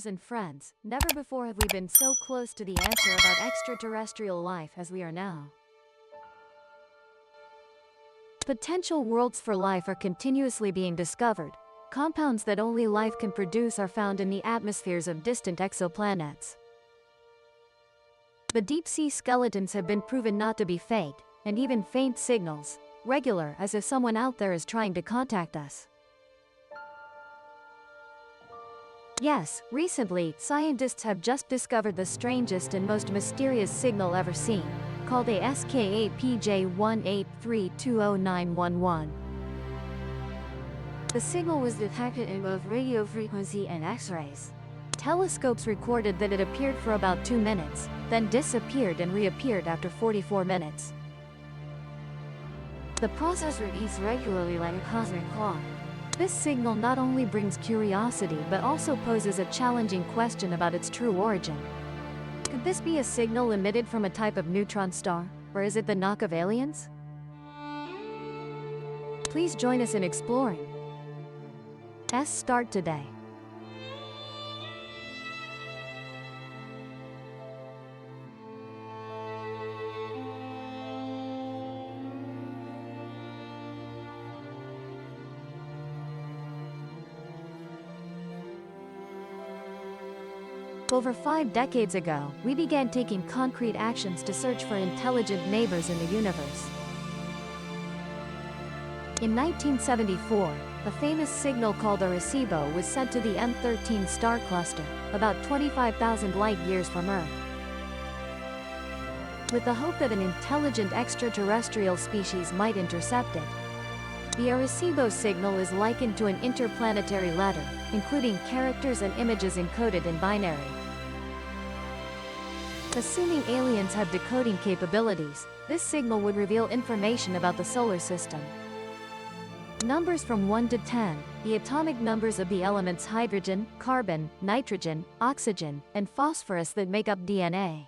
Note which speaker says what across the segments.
Speaker 1: and friends, never before have we been so close to the answer about extraterrestrial life as we are now. Potential worlds for life are continuously being discovered. Compounds that only life can produce are found in the atmospheres of distant exoplanets. The deep-sea skeletons have been proven not to be fake, and even faint signals, regular as if someone out there is trying to contact us. Yes, recently, scientists have just discovered the strangest and most mysterious signal ever seen, called a SKAPJ183200911. The signal was detected in both radio frequency and X-rays. Telescopes recorded that it appeared for about 2 minutes, then disappeared and reappeared after 44 minutes. The process repeats regularly like a cosmic clock. This signal not only brings curiosity but also poses a challenging question about its true origin. Could this be a signal emitted from a type of neutron star, or is it the knock of aliens? Please join us in exploring. Start today. Over 5 decades ago, we began taking concrete actions to search for intelligent neighbors in the universe. In 1974, a famous signal called Arecibo was sent to the M13 star cluster, about 25,000 light-years from Earth. With the hope that an intelligent extraterrestrial species might intercept it. The Arecibo signal is likened to an interplanetary letter, including characters and images encoded in binary. Assuming aliens have decoding capabilities, this signal would reveal information about the solar system. Numbers from 1 to 10, the atomic numbers of the elements hydrogen, carbon, nitrogen, oxygen, and phosphorus that make up DNA.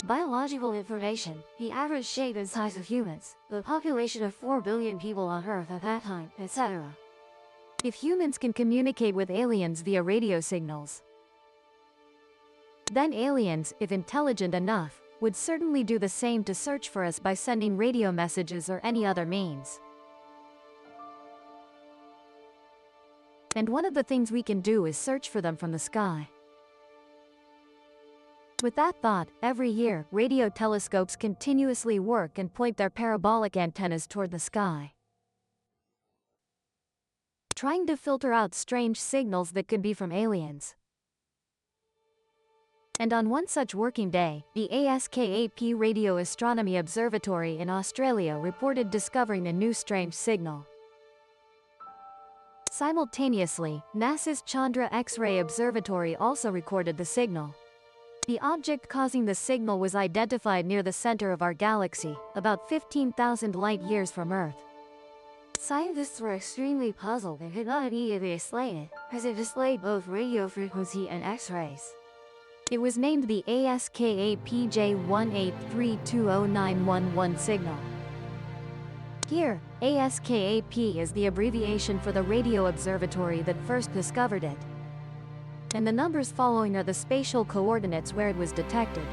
Speaker 1: Biological information, the average shape and size of humans, the population of 4 billion people on Earth at that time, etc. If humans can communicate with aliens via radio signals, then aliens, if intelligent enough, would certainly do the same to search for us by sending radio messages or any other means. And one of the things we can do is search for them from the sky. With that thought, every year, radio telescopes continuously work and point their parabolic antennas toward the sky, trying to filter out strange signals that could be from aliens. And on one such working day, the ASKAP Radio Astronomy Observatory in Australia reported discovering a new strange signal. Simultaneously, NASA's Chandra X-ray Observatory also recorded the signal. The object causing the signal was identified near the center of our galaxy, about 15,000 light-years from Earth. Scientists were extremely puzzled and could not immediately explain it, as it displayed both radio frequency and X-rays. It was named the ASKAPJ183200911 signal. Here, ASKAP is the abbreviation for the radio observatory that first discovered it. And the numbers following are the spatial coordinates where it was detected.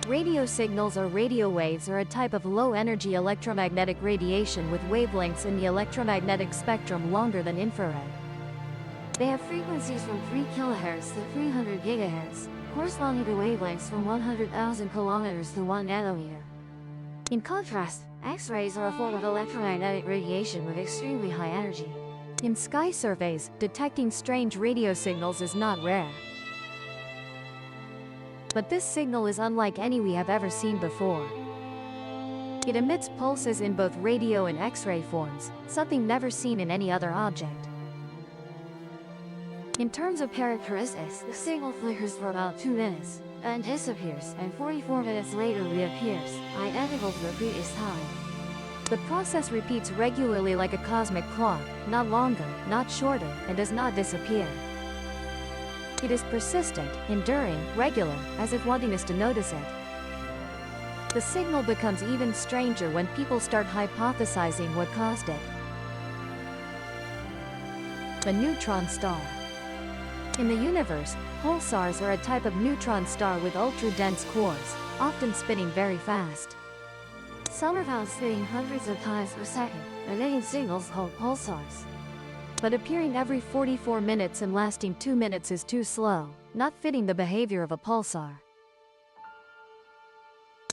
Speaker 1: Radio signals or radio waves are a type of low-energy electromagnetic radiation with wavelengths in the electromagnetic spectrum longer than infrared. They have frequencies from 3 kHz to 300 GHz, corresponding to wavelengths from 100,000 km to 1 nanometer. In contrast, X-rays are a form of electromagnetic radiation with extremely high energy. In sky surveys, detecting strange radio signals is not rare. But this signal is unlike any we have ever seen before. It emits pulses in both radio and X-ray forms, something never seen in any other object. In terms of characteristics, the signal flickers for about 2 minutes, then disappears, and 44 minutes later reappears, identical to the previous time. The process repeats regularly like a cosmic clock, not longer, not shorter, and does not disappear. It is persistent, enduring, regular, as if wanting us to notice it. The signal becomes even stranger when people start hypothesizing what caused it. A neutron star. In the universe, pulsars are a type of neutron star with ultra-dense cores, often spinning very fast. Some are found spinning hundreds of times per second, emitting signals called pulsars. But appearing every 44 minutes and lasting 2 minutes is too slow, not fitting the behavior of a pulsar.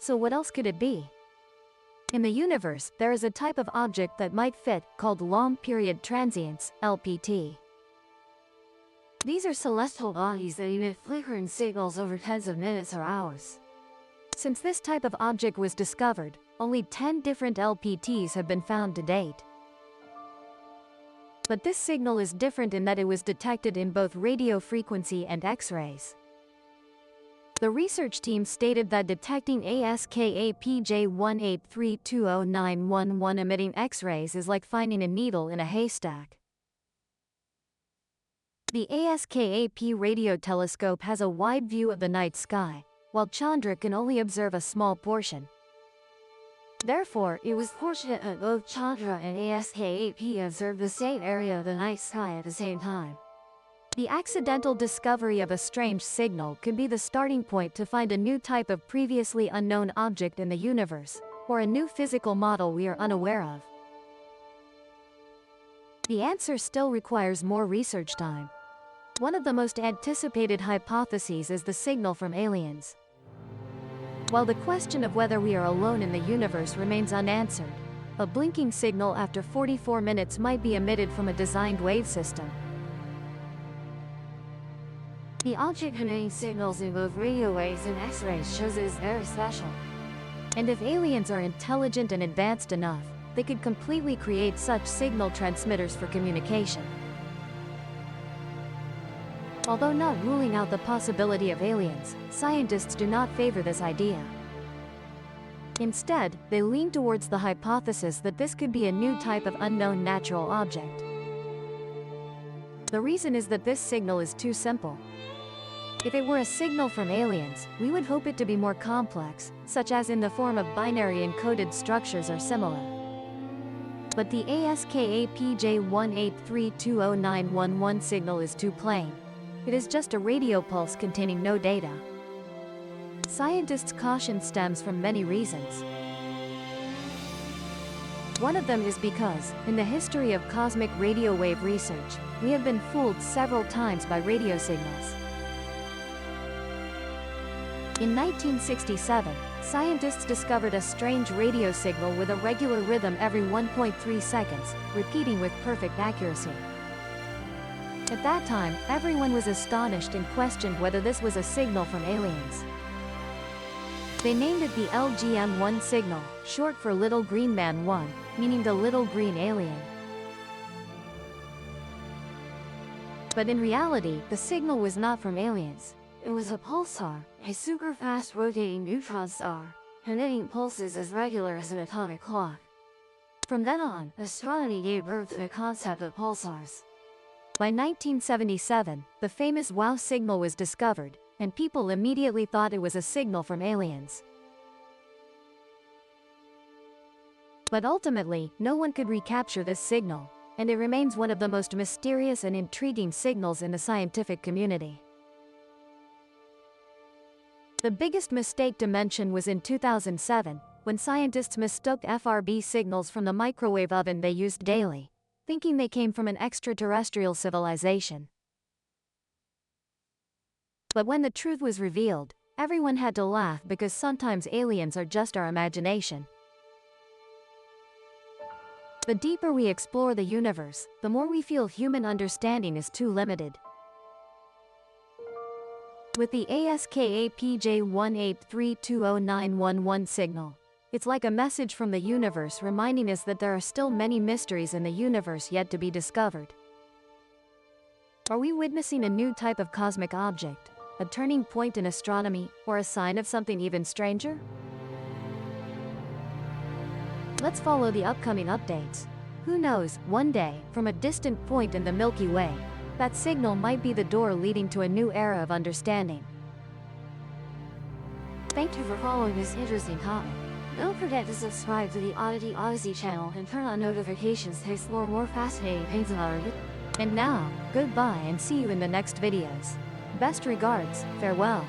Speaker 1: So what else could it be? In the universe, there is a type of object that might fit, called long-period transients, LPT. These are celestial bodies that emit flickering signals over tens of minutes or hours. Since this type of object was discovered, only 10 different LPTs have been found to date. But this signal is different in that it was detected in both radio frequency and X-rays. The research team stated that detecting ASKAPJ18320911 emitting X-rays is like finding a needle in a haystack. The ASKAP radio telescope has a wide view of the night sky, while Chandra can only observe a small portion. Therefore, it was fortunate that both Chandra and ASKAP observed the same area of the night sky at the same time. The accidental discovery of a strange signal could be the starting point to find a new type of previously unknown object in the universe, or a new physical model we are unaware of. The answer still requires more research time. One of the most anticipated hypotheses is the signal from aliens. While the question of whether we are alone in the universe remains unanswered, a blinking signal after 44 minutes might be emitted from a designed wave system. The object emitting signals in both radio waves and X-rays shows it is very special. And if aliens are intelligent and advanced enough, they could completely create such signal transmitters for communication. Although not ruling out the possibility of aliens, scientists do not favor this idea. Instead, they lean towards the hypothesis that this could be a new type of unknown natural object. The reason is that this signal is too simple. If it were a signal from aliens, we would hope it to be more complex, such as in the form of binary encoded structures or similar. But the ASKAPJ18320911 signal is too plain. It is just a radio pulse containing no data. Scientists' caution stems from many reasons. One of them is because, in the history of cosmic radio wave research, we have been fooled several times by radio signals. In 1967, scientists discovered a strange radio signal with a regular rhythm every 1.3 seconds, repeating with perfect accuracy. At that time, everyone was astonished and questioned whether this was a signal from aliens. They named it the LGM-1 signal, short for Little Green Man 1, meaning the Little Green Alien. But in reality, the signal was not from aliens. It was a pulsar, a super-fast rotating neutron star, emitting pulses as regular as an atomic clock. From then on, astronomy gave birth to the concept of pulsars. By 1977, the famous WOW signal was discovered, and people immediately thought it was a signal from aliens. But ultimately, no one could recapture this signal, and it remains one of the most mysterious and intriguing signals in the scientific community. The biggest mistake to mention was in 2007, when scientists mistook FRB signals from the microwave oven they used daily, thinking they came from an extraterrestrial civilization. But when the truth was revealed, everyone had to laugh because sometimes aliens are just our imagination. The deeper we explore the universe, the more we feel human understanding is too limited. With the ASKAPJ18320911 signal, it's like a message from the universe reminding us that there are still many mysteries in the universe yet to be discovered. Are we witnessing a new type of cosmic object, a turning point in astronomy, or a sign of something even stranger? Let's follow the upcoming updates. Who knows, one day, from a distant point in the Milky Way, that signal might be the door leading to a new era of understanding. Thank you for following this interesting topic. Don't forget to subscribe to the Oddity Odyssey channel and turn on notifications to explore more fascinating things about our And now, goodbye and see you in the next videos. Best regards, farewell.